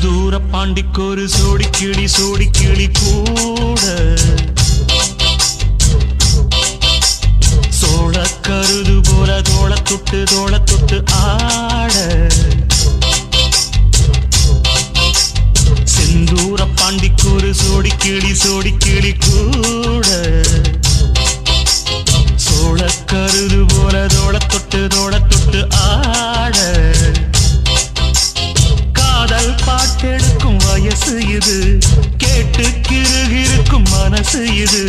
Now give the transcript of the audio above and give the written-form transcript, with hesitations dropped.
செந்தூர பாண்டிக்கொரு சோடி கிளி கூட சோழ கருது போல தோள தொட்டு ஆட செந்தூர பாண்டிக்கொரு சோடி கிளி கூட சோழ கருது போல தோள தொட்டு ஆட காதல் பாட்டெடுக்கும் வயசு இது கேட்டு கிருகிருக்கும் மனசு இது